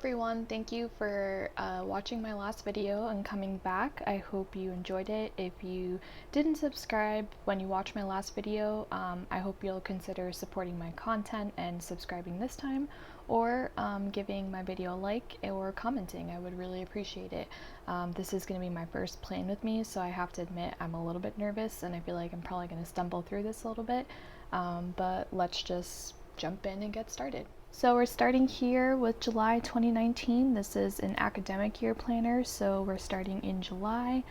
everyone, thank you for watching my last video and coming back. I hope you enjoyed it. If you didn't subscribe when you watched my last video, I hope you'll consider supporting my content and subscribing this time, or giving my video a like or commenting. I would really appreciate it. This is going to be my first plan with me, so I have to admit I'm a little bit nervous and I feel like I'm probably going to stumble through this a little bit, but let's just jump in and get started. So we're starting here with July 2019. This is an academic year planner, so we're starting in July.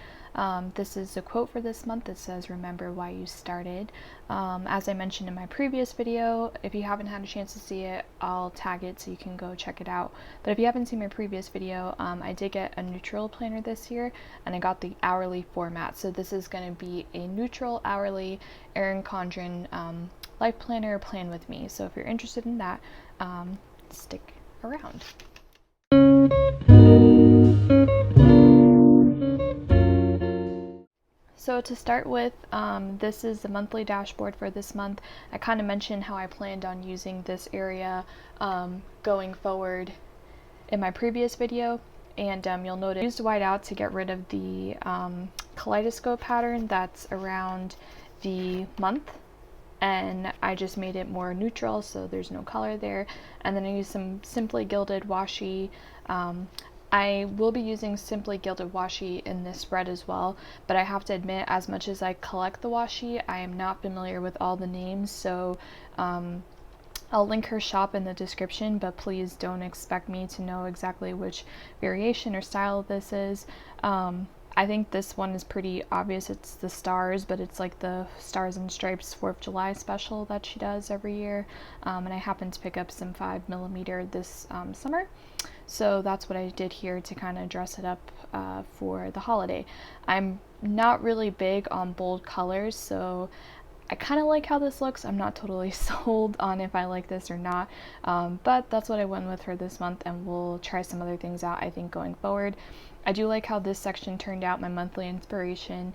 This is a quote for this month. It says, "Remember why you started." As I mentioned in my previous video, if you haven't had a chance to see it, I'll tag it so you can go check it out. But if you haven't seen my previous video, I did get a neutral planner this year, and I got the hourly format. So this is going to be a neutral hourly Erin Condren LifePlanner plan with me. So if you're interested in that, stick around. So to start with, this is the monthly dashboard for this month. I kind of mentioned how I planned on using this area going forward in my previous video, and you'll notice I used whiteout to get rid of the kaleidoscope pattern that's around the month, and I just made it more neutral so there's no color there. And then I used some Simply Gilded washi. I will be using Simply Gilded washi in this spread as well, but I have to admit, as much as I collect the washi, I am not familiar with all the names, so I'll link her shop in the description, but please don't expect me to know exactly which variation or style this is. I think this one is pretty obvious. It's the stars, but it's like the Stars and Stripes 4th of July special that she does every year. And I happened to pick up some 5mm this summer. So that's what I did here to kind of dress it up for the holiday. I'm not really big on bold colors, so I kind of like how this looks. I'm not totally sold on if I like this or not, but that's what I went with her this month, and we'll try some other things out, I think, going forward. I do like how this section turned out, my monthly inspiration.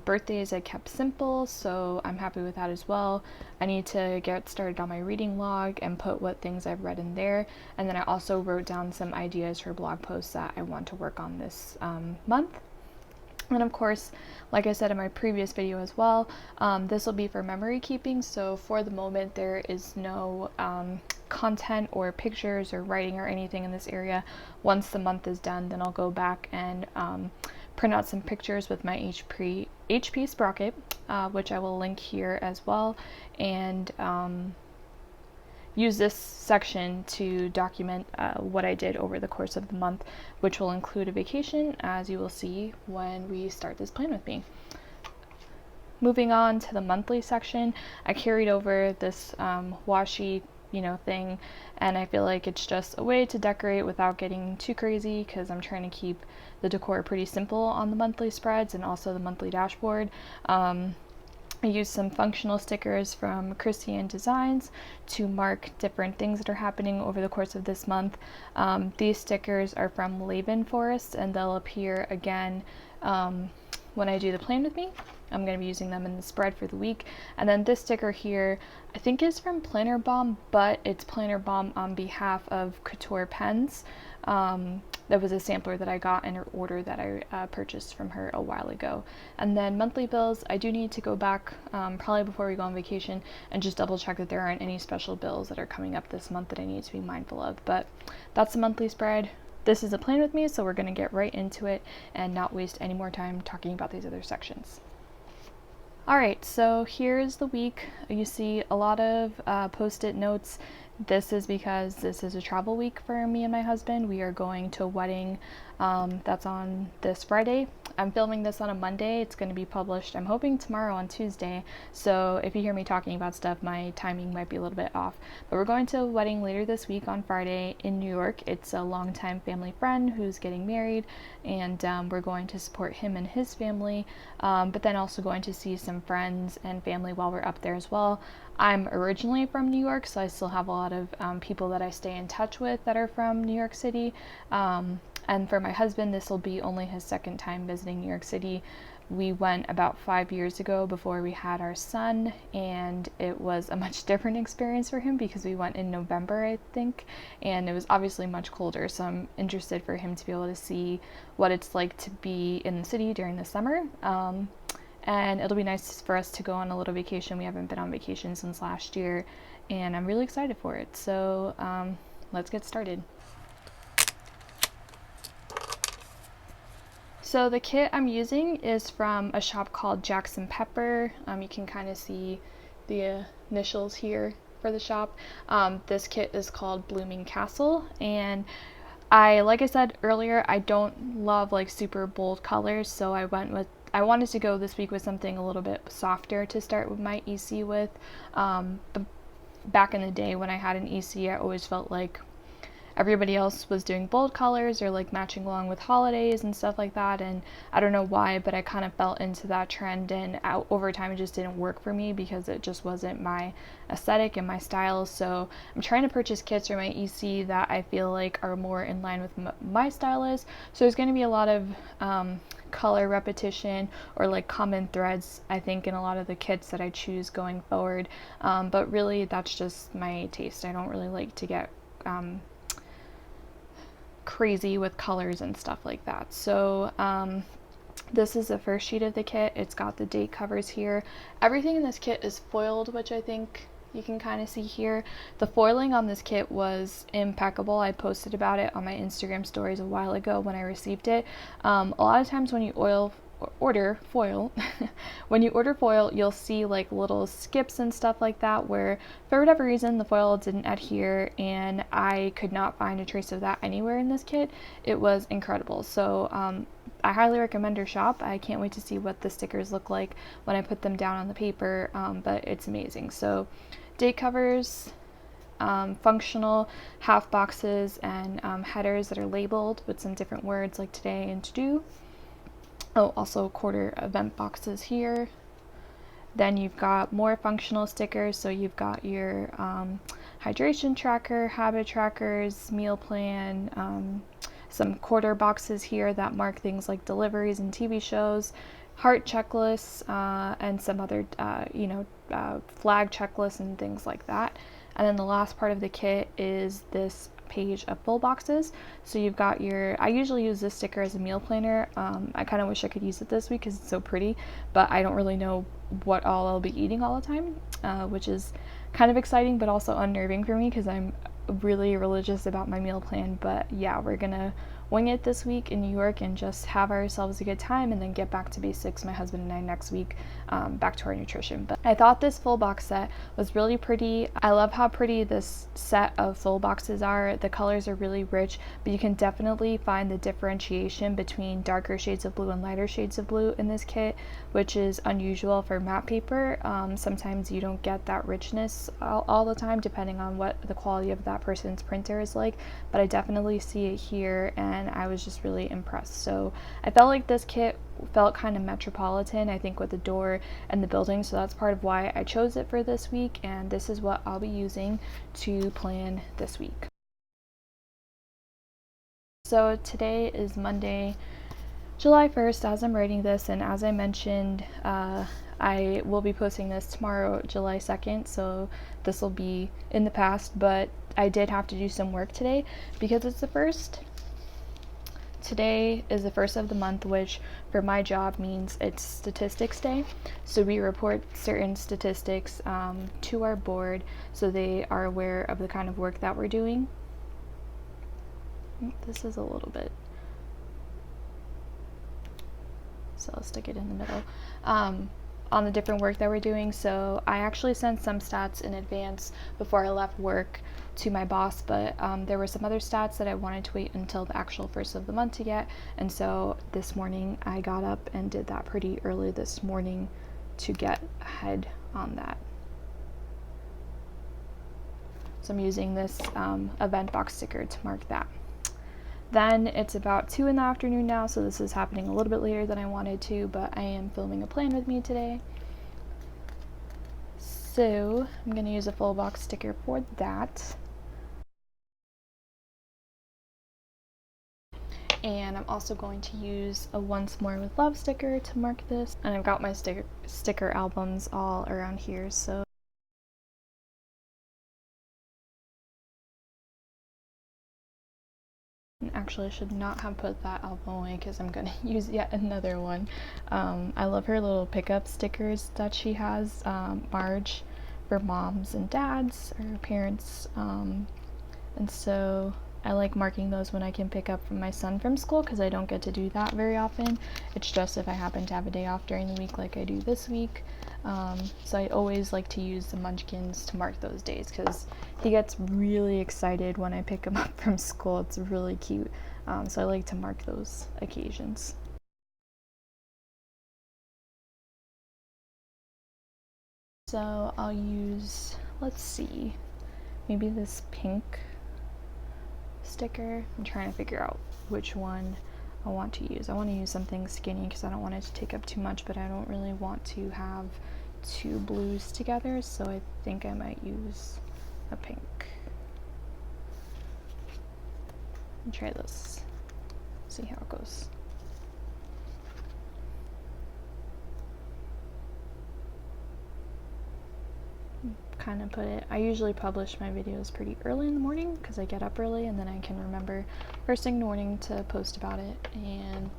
Birthdays I kept simple, so I'm happy with that as well. I need to get started on my reading log and put what things I've read in there, and then I also wrote down some ideas for blog posts that I want to work on this month. And of course, like I said in my previous video as well, this will be for memory keeping. So for the moment, there is no content or pictures or writing or anything in this area. Once the month is done, then I'll go back and print out some pictures with my HP sprocket, which I will link here as well, and use this section to document what I did over the course of the month, which will include a vacation, as you will see when we start this plan with me. Moving on to the monthly section, I carried over this washi thing, and I feel like it's just a way to decorate without getting too crazy, because I'm trying to keep the decor pretty simple on the monthly spreads and also the monthly dashboard. I used some functional stickers from Christian Designs to mark different things that are happening over the course of this month. These stickers are from Lavenforest, and they'll appear again when I do the plan with me. I'm going to be using them in the spread for the week. And then this sticker here, I think is from Planner Bomb, but it's Planner Bomb on behalf of Couture Pens. That was a sampler that I got in her order that I purchased from her a while ago. And then monthly bills, I do need to go back probably before we go on vacation and just double check that there aren't any special bills that are coming up this month that I need to be mindful of. But that's the monthly spread. This is a plan with me, so we're going to get right into it and not waste any more time talking about these other sections. Alright, so here's the week. You see a lot of post-it notes. This is because this is a travel week for me and my husband. We are going to a wedding that's on this Friday. I'm filming this on a Monday. It's going to be published, I'm hoping, tomorrow on Tuesday. So if you hear me talking about stuff, my timing might be a little bit off. But we're going to a wedding later this week on Friday in New York. It's a longtime family friend who's getting married, and we're going to support him and his family, but then also going to see some friends and family while we're up there as well. I'm originally from New York, so I still have a lot of people that I stay in touch with that are from New York City. And for my husband, this will be only his second time visiting New York City. we went about 5 years ago before we had our son, and it was a much different experience for him because we went in November, I think, and it was obviously much colder. So I'm interested for him to be able to see what it's like to be in the city during the summer. And it'll be nice for us to go on a little vacation. We haven't been on vacation since last year, and I'm really excited for it. So let's get started. So the kit I'm using is from a shop called Jax and Pepper. You can kind of see the initials here for the shop. This kit is called Blooming Castle, and like I said earlier, I don't love like super bold colors, so I wanted to go this week with something a little bit softer to start with my EC with. But back in the day when I had an EC, I always felt like everybody else was doing bold colors or like matching along with holidays and stuff like that, and I don't know why, but I kind of fell into that trend, and over time it just didn't work for me because it just wasn't my aesthetic and my style. So I'm trying to purchase kits for my EC that I feel like are more in line with my style is. So there's going to be a lot of color repetition or like common threads, I think, in a lot of the kits that I choose going forward, but really that's just my taste. I don't really like to get crazy with colors and stuff like that. So this is the first sheet of the kit. It's got the date covers here. Everything in this kit is foiled, which I think you can kind of see here. The foiling on this kit was impeccable. I posted about it on my Instagram stories a while ago when I received it. A lot of times when you order foil when you order foil, you'll see like little skips and stuff like that where for whatever reason the foil didn't adhere, and I could not find a trace of that anywhere in this kit. It was incredible. So I highly recommend your shop. I can't wait to see what the stickers look like when I put them down on the paper, but it's amazing. So date covers, functional half boxes, and headers that are labeled with some different words like today and to do. Oh, also quarter event boxes here. Then you've got more functional stickers. So you've got your hydration tracker, habit trackers, meal plan, some quarter boxes here that mark things like deliveries and TV shows, heart checklists, and some other, flag checklists and things like that. And then the last part of the kit is this page of full boxes. So you've got I usually use this sticker as a meal planner. I kind of wish I could use it this week because it's so pretty, but I don't really know what all I'll be eating all the time, which is kind of exciting but also unnerving for me because I'm really religious about my meal plan. But yeah, we're gonna wing it this week in New York and just have ourselves a good time and then get back to basics, my husband and I, next week, back to our nutrition. But I thought this full box set was really pretty. I love how pretty this set of full boxes are. The colors are really rich, but you can definitely find the differentiation between darker shades of blue and lighter shades of blue in this kit, which is unusual for matte paper. Sometimes you don't get that richness all the time depending on what the quality of that person's printer is like, but I definitely see it here, and I was just really impressed. So I felt like this kit felt kind of metropolitan, I think, with the door and the building, so that's part of why I chose it for this week, and this is what I'll be using to plan this week. So today is Monday, July 1st as I'm writing this, and as I mentioned, I will be posting this tomorrow, July 2nd, so this will be in the past, but I did have to do some work today because it's the first. Today is the first of the month, which for my job means it's statistics day. So we report certain statistics to our board so they are aware of the kind of work that we're doing. This is a little bit, so I'll stick it in the middle. On the different work that we're doing. So I actually sent some stats in advance before I left work to my boss, but there were some other stats that I wanted to wait until the actual first of the month to get, and so this morning I got up and did that pretty early this morning to get ahead on that. So I'm using this event box sticker to mark that. Then it's about 2 in the afternoon now, so this is happening a little bit later than I wanted to, but I am filming a plan with me today. So I'm going to use a full box sticker for that. And I'm also going to use a Once More with Love sticker to mark this. And I've got my sticker albums all around here, so actually, I should not have put that album away because I'm going to use yet another one. I love her little pickup stickers that she has, Marge, for moms and dads or parents. And so I like marking those when I can pick up from my son from school because I don't get to do that very often. It's just if I happen to have a day off during the week like I do this week. So I always like to use the munchkins to mark those days because he gets really excited when I pick him up from school. It's really cute. So I like to mark those occasions. So I'll use, let's see, maybe this pink sticker. I'm trying to figure out which one I want to use. I want to use something skinny because I don't want it to take up too much, but I don't really want to have two blues together, so I think I might use a pink. I'll try this, see how it goes. Kind of put it, I usually publish my videos pretty early in the morning because I get up early and then I can remember first thing in the morning to post about it. And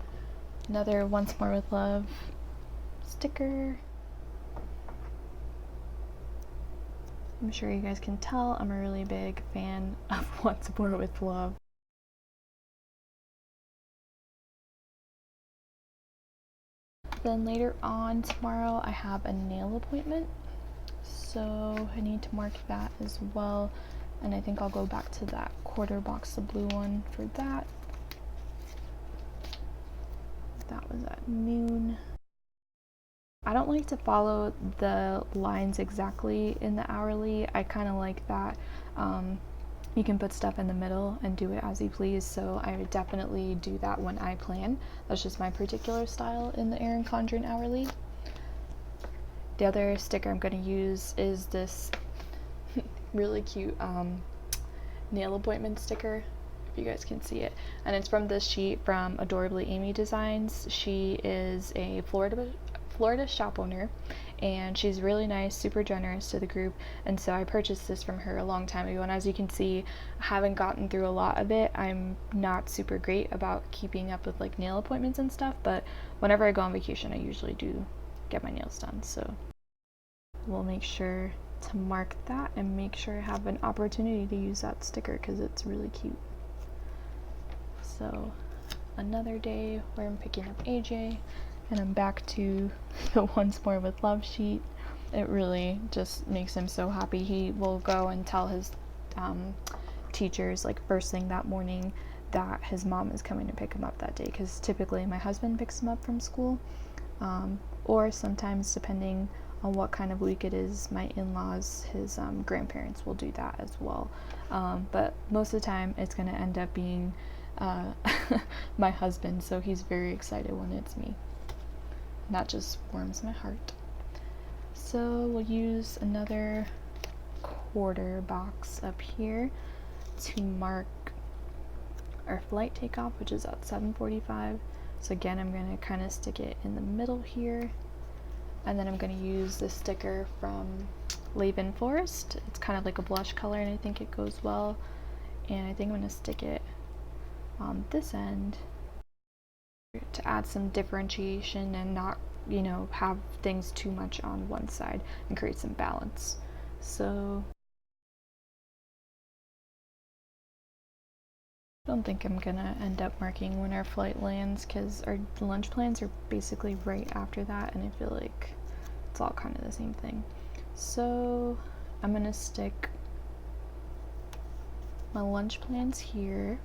another Once More with Love sticker. I'm sure you guys can tell I'm a really big fan of Once More with Love. Then later on tomorrow I have a nail appointment, so I need to mark that as well, and I think I'll go back to that quarter box of blue one for that. That was at noon. I don't like to follow the lines exactly in the hourly. I kind of like that you can put stuff in the middle and do it as you please, so I would definitely do that when I plan. That's just my particular style in the Erin Condren hourly. The other sticker I'm going to use is this really cute nail appointment sticker, if you guys can see it, and it's from this sheet from Adorably Amy Designs. She is a Florida shop owner, and she's really nice, super generous to the group, and so I purchased this from her a long time ago, and as you can see, I haven't gotten through a lot of it. I'm not super great about keeping up with like nail appointments and stuff, but whenever I go on vacation I usually do get my nails done, so we'll make sure to mark that and make sure I have an opportunity to use that sticker because it's really cute. So another day where I'm picking up AJ, and I'm back to the Once More with Love sheet. It really just makes him so happy. He will go and tell his teachers like first thing that morning that his mom is coming to pick him up that day, because typically my husband picks him up from school, or sometimes depending on what kind of week it is, my in-laws, his grandparents will do that as well. But most of the time it's going to end up being my husband, so he's very excited when it's me. And that just warms my heart. So we'll use another quarter box up here to mark our flight takeoff, which is at 7:45. So again, I'm going to kind of stick it in the middle here, and then I'm going to use this sticker from Lavenforest. It's kind of like a blush color, and I think it goes well, and I think I'm going to stick it on this end to add some differentiation and not, you know, have things too much on one side and create some balance. So I don't think I'm gonna end up marking when our flight lands because our lunch plans are basically right after that, and I feel like it's all kind of the same thing. So I'm gonna stick my lunch plans here,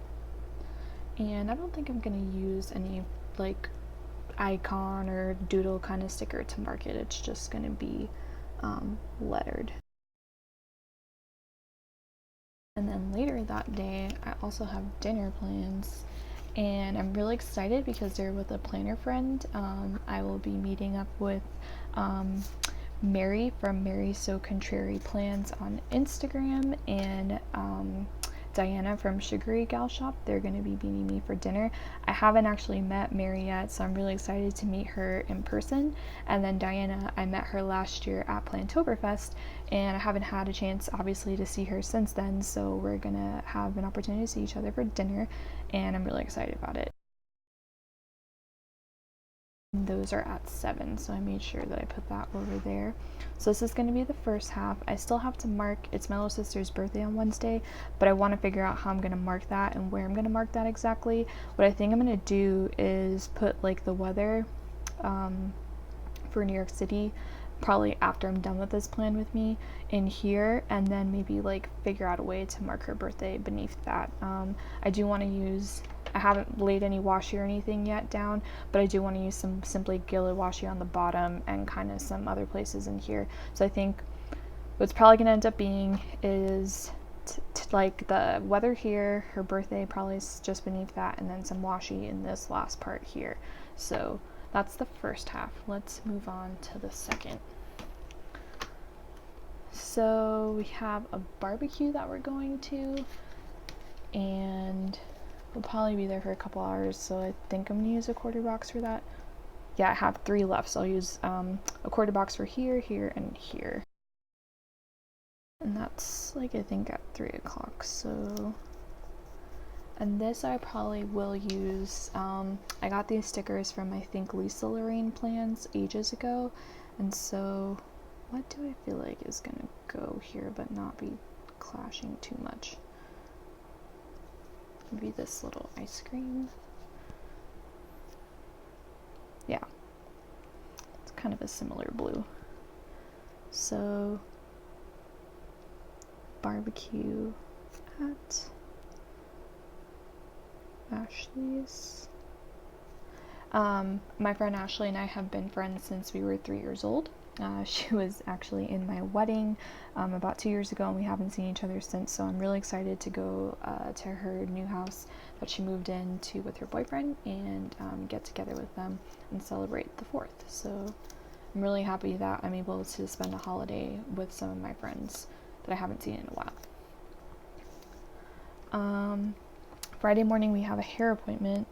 and I don't think I'm gonna use any like icon or doodle kind of sticker to mark it. It's just gonna be lettered. And then later that day I also have dinner plans, and I'm really excited because they're with a planner friend. I will be meeting up with Mary from Mary So Contrary Plans on Instagram, and Diana from Sugary Gal Shop. They're going to be meeting me for dinner. I haven't actually met Mary yet, so I'm really excited to meet her in person. And then Diana, I met her last year at Plantoberfest, and I haven't had a chance, obviously, to see her since then, so we're going to have an opportunity to see each other for dinner, and I'm really excited about it. Those are at 7, so I made sure that I put that over there. So this is going to be the first half. I still have to mark, it's my little sister's birthday on Wednesday, but I want to figure out how I'm going to mark that and where I'm going to mark that exactly. What I think I'm going to do is put like the weather for New York City, probably after I'm done with this plan with me, in here, and then maybe like figure out a way to mark her birthday beneath that. I do want to use, I haven't laid any washi or anything yet down, but I do want to use some simply gilded washi on the bottom and kind of some other places in here. So I think what's probably going to end up being is like the weather here, her birthday probably is just beneath that, and then some washi in this last part here. So that's the first half. Let's move on to the second. So we have a barbecue that we're going to, and we'll probably be there for a couple hours, so I think I'm gonna use a quarter box for that. Yeah, I have 3 left, so I'll use a quarter box for here, here, and here. And that's like, I think at 3 o'clock, so. And this I probably will use, I got these stickers from, I think, Lorene plans ages ago, and so what do I feel like is gonna go here but not be clashing too much? Maybe this little ice cream. Yeah, it's kind of a similar blue. So barbecue at Ashley's. My friend Ashley and I have been friends since we were 3 years old. She was actually in my wedding about 2 years ago, and we haven't seen each other since, so I'm really excited to go to her new house that she moved into with her boyfriend and get together with them and celebrate the 4th. So I'm really happy that I'm able to spend a holiday with some of my friends that I haven't seen in a while. Friday morning we have a hair appointment.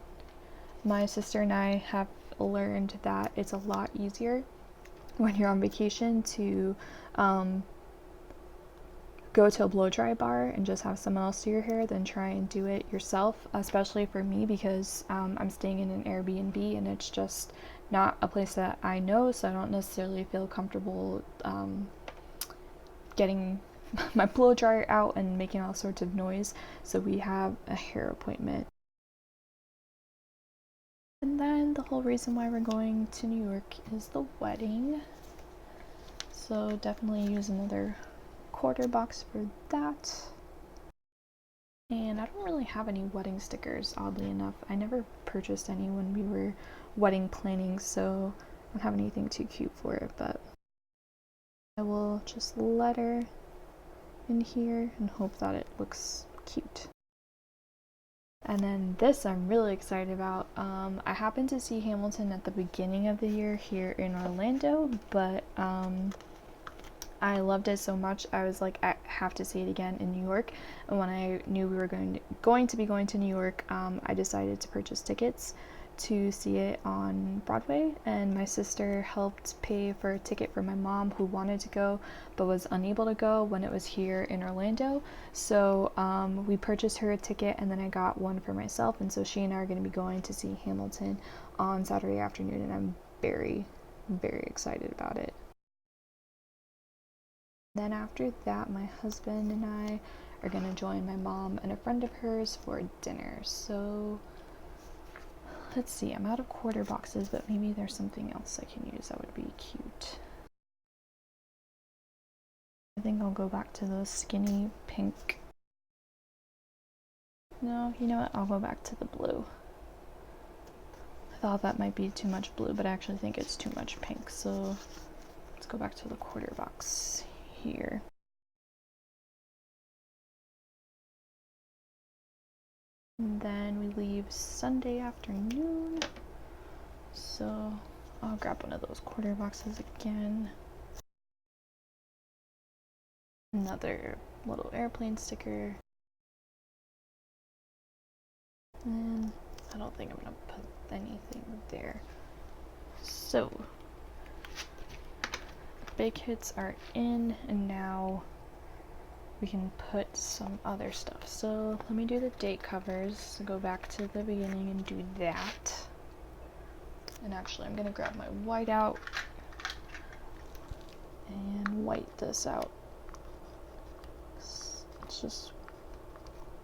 My sister and I have learned that it's a lot easier when you're on vacation to go to a blow dry bar and just have someone else do your hair than try and do it yourself, especially for me because I'm staying in an Airbnb and it's just not a place that I know, so I don't necessarily feel comfortable getting my blow dryer out and making all sorts of noise, so we have a hair appointment. And then the whole reason why we're going to New York is the wedding, so definitely use another quarter box for that. And I don't really have any wedding stickers, oddly enough. I never purchased any when we were wedding planning, so I don't have anything too cute for it, but I will just letter in here and hope that it looks cute. And then this I'm really excited about. I happened to see Hamilton at the beginning of the year here in Orlando, but I loved it so much I was like, I have to see it again in New York. And when I knew we were going to be going to New York, I decided to purchase tickets to see it on Broadway, and my sister helped pay for a ticket for my mom who wanted to go but was unable to go when it was here in Orlando. So we purchased her a ticket, and then I got one for myself, and so she and I are going to be going to see Hamilton on Saturday afternoon, and I'm very, very excited about it. Then after that, my husband and I are going to join my mom and a friend of hers for dinner. So let's see, I'm out of quarter boxes, but maybe there's something else I can use that would be cute. I think I'll go back to those skinny pink. No, you know what? I'll go back to the blue. I thought that might be too much blue, but I actually think it's too much pink. So let's go back to the quarter box here. And then we leave Sunday afternoon. So I'll grab one of those quarter boxes again. Another little airplane sticker. And I don't think I'm gonna put anything there. So big hits are in, and now we can put some other stuff. So let me do the date covers. So go back to the beginning and do that. And actually I'm gonna grab my white out and white this out. It's just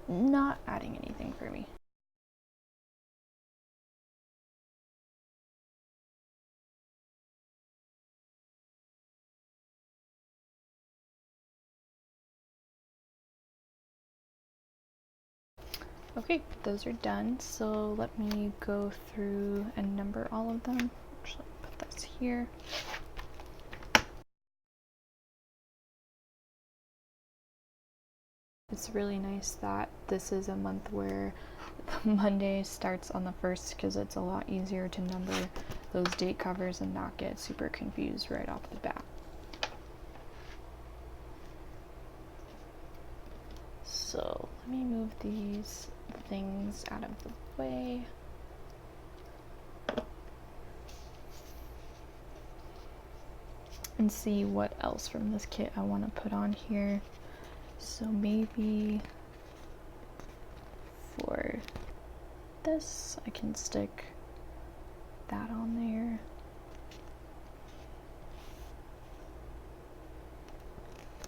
not adding anything for me. Okay, those are done. So let me go through and number all of them. Actually, put this here. It's really nice that this is a month where Monday starts on the 1st, because it's a lot easier to number those date covers and not get super confused right off the bat. So let me move these things out of the way. And see what else from this kit I want to put on here. So maybe for this, I can stick that on there.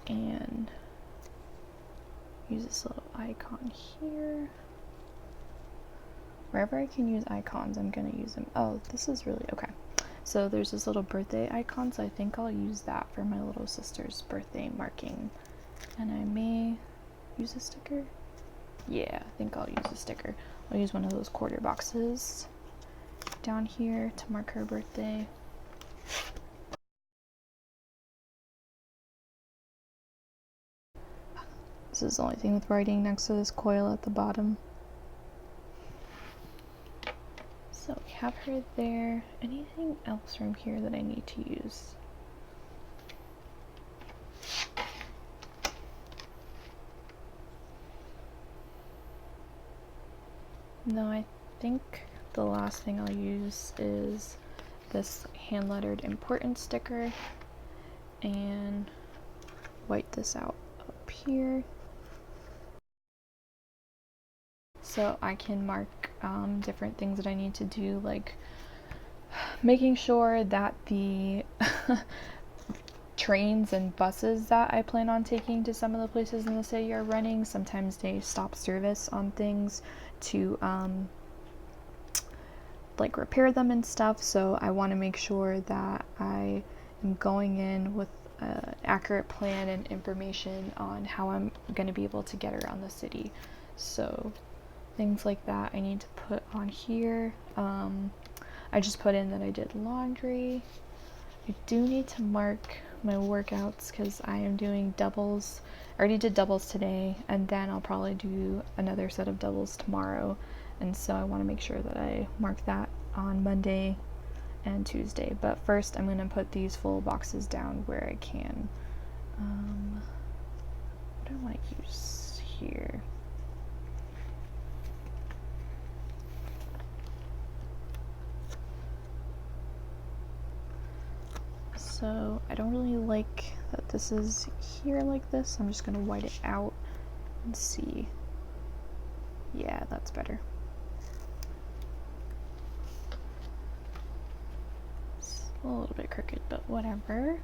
And use this little icon here. Wherever I can use icons, I'm gonna use them. Oh, this is really, okay. So there's this little birthday icon, so I think I'll use that for my little sister's birthday marking. And I may use a sticker. Yeah, I think I'll use a sticker. I'll use one of those quarter boxes down here to mark her birthday. This is the only thing with writing next to this coil at the bottom. So we have her there. Anything else from here that I need to use? No, I think the last thing I'll use is this hand-lettered important sticker, and white this out up here so I can mark different things that I need to do, like making sure that the trains and buses that I plan on taking to some of the places in the city are running. Sometimes they stop service on things to like repair them and stuff, so I want to make sure that I am going in with an accurate plan and information on how I'm going to be able to get around the city. So things like that I need to put on here. I just put in that I did laundry. I do need to mark my workouts because I am doing doubles. I already did doubles today, and then I'll probably do another set of doubles tomorrow, and so I want to make sure that I mark that on Monday and Tuesday. But first I'm going to put these full boxes down where I can. What do I want to use here? So I don't really like that this is here like this. I'm just going to white it out and see. Yeah, that's better. It's a little bit crooked, but whatever.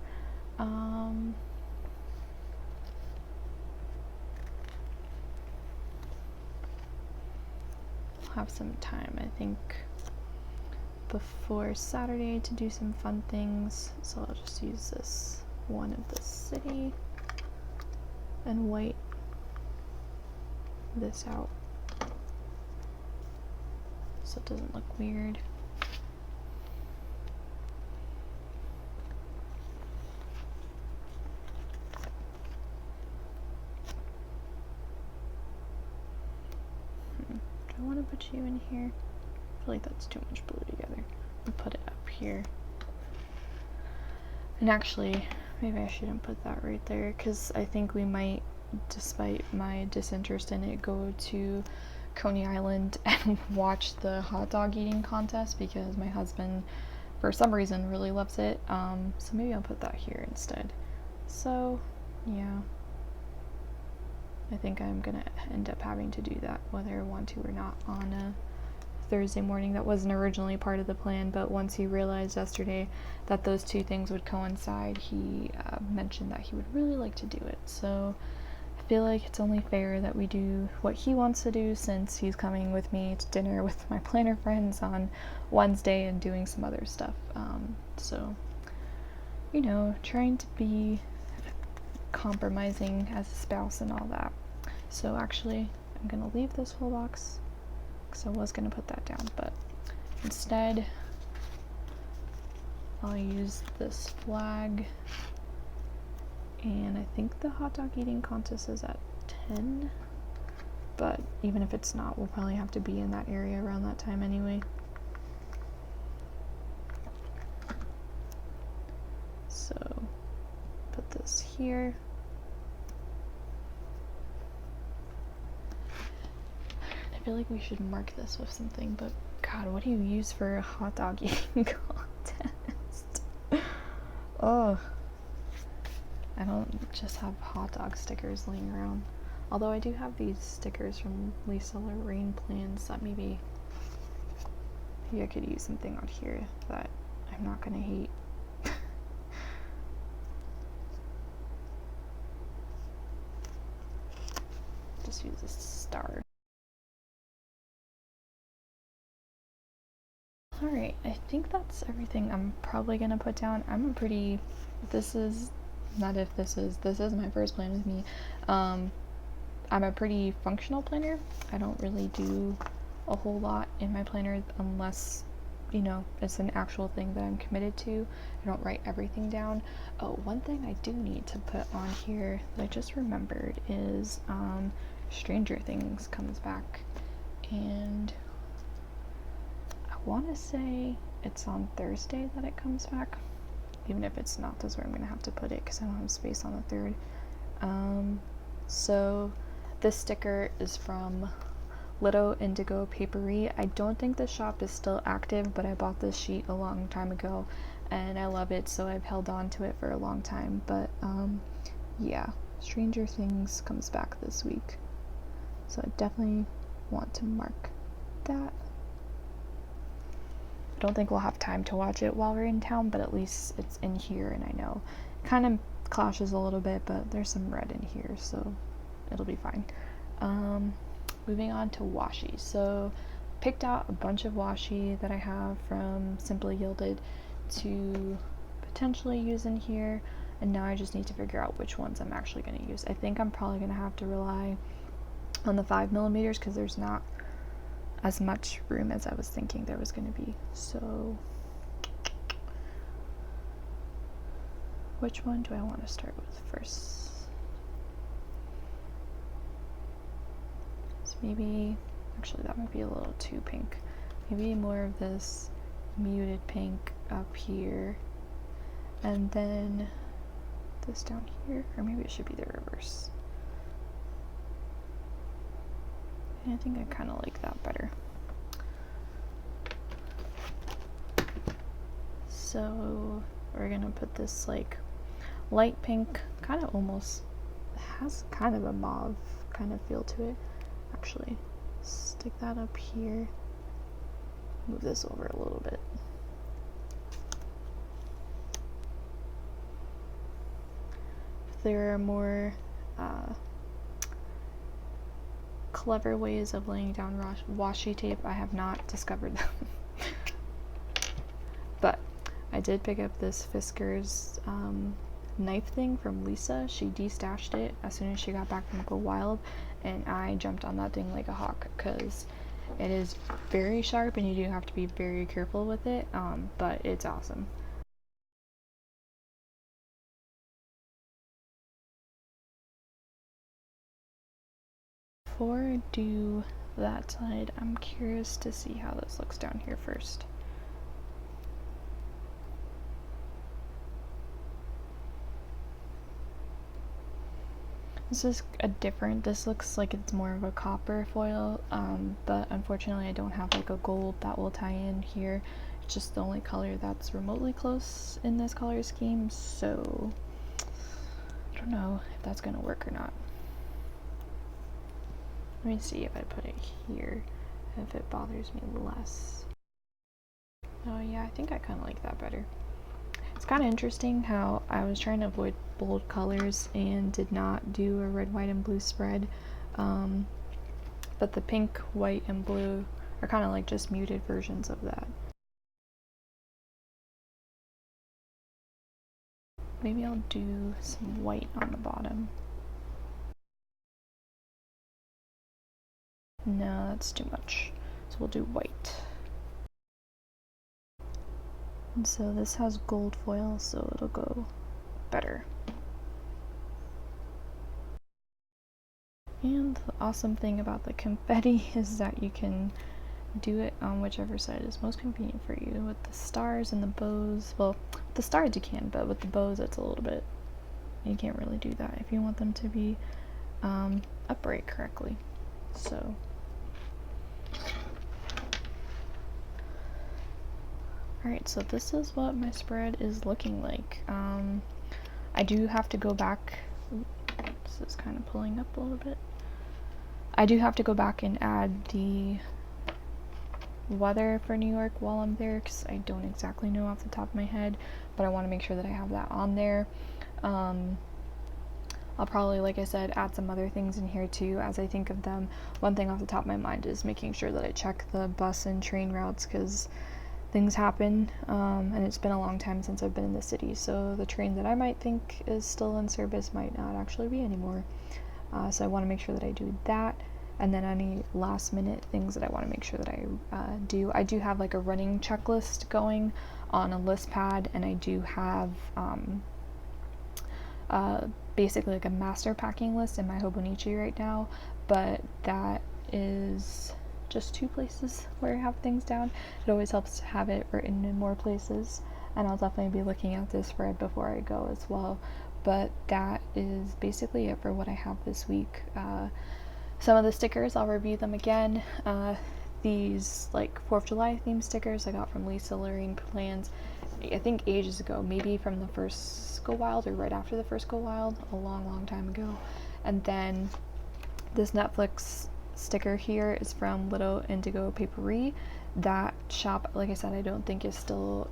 I'll have some time, I think, before Saturday to do some fun things, so I'll just use this one of the city and white this out so it doesn't look weird. Do I want to put you in here? I feel like that's too much blue together. I'll put it up here. And actually, maybe I shouldn't put that right there, because I think we might, despite my disinterest in it, go to Coney Island and watch the hot dog eating contest because my husband, for some reason, really loves it. So maybe I'll put that here instead. So, yeah. I think I'm gonna end up having to do that, whether I want to or not, on a Thursday morning. That wasn't originally part of the plan, but once he realized yesterday that those two things would coincide, he mentioned that he would really like to do it. So I feel like it's only fair that we do what he wants to do, since he's coming with me to dinner with my planner friends on Wednesday and doing some other stuff. So, you know, trying to be compromising as a spouse and all that. So actually, I'm gonna leave this whole box because I was gonna put that down, but instead I'll use this flag, and I think the hot dog eating contest is at 10, but even if it's not, we'll probably have to be in that area around that time anyway. So put this here. I feel like we should mark this with something, but God, what do you use for a hot dog eating contest? Oh, I don't just have hot dog stickers laying around. Although I do have these stickers from Lorene plans that maybe I could use something out here that I'm not gonna hate. Just use a star. Alright, I think that's everything I'm probably gonna put down. This is my first plan with me. I'm a pretty functional planner. I don't really do a whole lot in my planner unless, you know, it's an actual thing that I'm committed to. I don't write everything down. Oh, one thing I do need to put on here that I just remembered is Stranger Things comes back, and I want to say it's on Thursday that it comes back. Even if it's not, that's where I'm going to have to put it because I don't have space on the 3rd. So this sticker is from Indigo Paperie. I don't think the shop is still active, but I bought this sheet a long time ago and I love it, so I've held on to it for a long time. But yeah, Stranger Things comes back this week, so I definitely want to mark that. I don't think we'll have time to watch it while we're in town, but at least it's in here, and I know it kind of clashes a little bit, but there's some red in here, so it'll be fine. Moving on to washi. So picked out a bunch of washi that I have from Simply Gilded to potentially use in here, and now I just need to figure out which ones I'm actually going to use. I think I'm probably going to have to rely on the 5mm because there's not as much room as I was thinking there was going to be. So which one do I want to start with first? So maybe, actually that might be a little too pink. Maybe more of this muted pink up here, and then this down here, or maybe it should be the reverse. I think I kind of like that better. So we're gonna put this like light pink, kind of almost has kind of a mauve kind of feel to it. Actually, stick that up here. Move this over a little bit. If there are more clever ways of laying down washi tape, I have not discovered them. But I did pick up this Fisker's knife thing from Lisa. She destashed it as soon as she got back from Go Wild, and I jumped on that thing like a hawk because it is very sharp and you do have to be very careful with it, but it's awesome. Before I do that side, I'm curious to see how this looks down here first. This is this looks like it's more of a copper foil, but unfortunately I don't have like a gold that will tie in here. It's just the only color that's remotely close in this color scheme, so I don't know if that's gonna work or not. Let me see if I put it here, if it bothers me less. Oh yeah, I think I kind of like that better. It's kind of interesting how I was trying to avoid bold colors and did not do a red, white, and blue spread, but the pink, white, and blue are kind of like just muted versions of that. Maybe I'll do some white on the bottom. No, that's too much, so we'll do white. And so this has gold foil, so it'll go better. And the awesome thing about the confetti is that you can do it on whichever side is most convenient for you. With the stars and the bows, well, with the stars you can, but with the bows it's a little bit, you can't really do that if you want them to be upright correctly. So alright, so this is what my spread is looking like. I do have to go back, this is kind of pulling up a little bit. I do have to go back and add the weather for New York while I'm there, because I don't exactly know off the top of my head, but I want to make sure that I have that on there. I'll probably, like I said, add some other things in here too as I think of them. One thing off the top of my mind is making sure that I check the bus and train routes, because things happen, and it's been a long time since I've been in the city, so the train that I might think is still in service might not actually be anymore. So I want to make sure that I do that, and then any last minute things that I want to make sure that I do. I do have like a running checklist going on a list pad, and I do have basically like a master packing list in my Hobonichi right now, but that is just 2 places where I have things down. It always helps to have it written in more places, and I'll definitely be looking at this spread before I go as well. But that is basically it for what I have this week. Some of the stickers, I'll review them again. These like 4th of July themed stickers I got from Lorene Plans, I think ages ago, maybe from the first Go Wild or right after the first Go Wild, a long time ago. And then this Netflix sticker here is from Little Indigo Paperie. That shop, like I said, I don't think is still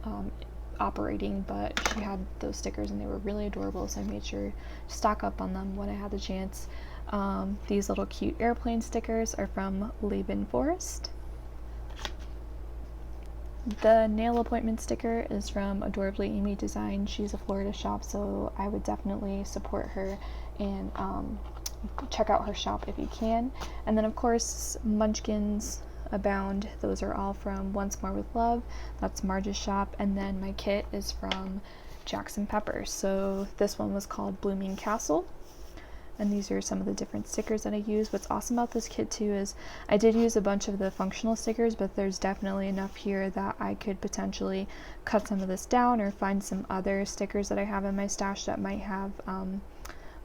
operating, but she had those stickers and they were really adorable, so I made sure to stock up on them when I had the chance. These little cute airplane stickers are from Lavenforest. The nail appointment sticker is from Adorably Amy Design. She's a Florida shop, so I would definitely support her and check out her shop if you can. And then of course Munchkins abound. Those are all from Once More with Love. That's Marge's shop. And then my kit is from Jax and Pepper. So this one was called Blooming Castle. And these are some of the different stickers that I use. What's awesome about this kit too is I did use a bunch of the functional stickers, but there's definitely enough here that I could potentially cut some of this down or find some other stickers that I have in my stash that might have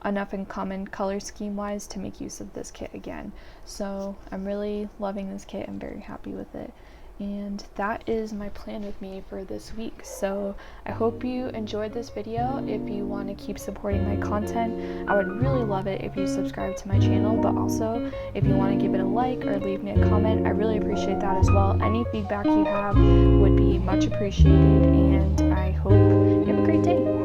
enough in common color scheme wise to make use of this kit again. So I'm really loving this kit. I'm very happy with it. And that is my plan with me for this week. So I hope you enjoyed this video. If you want to keep supporting my content, I would really love it if you subscribe to my channel, but also if you want to give it a like or leave me a comment, I really appreciate that as well. Any feedback you have would be much appreciated, and I hope you have a great day.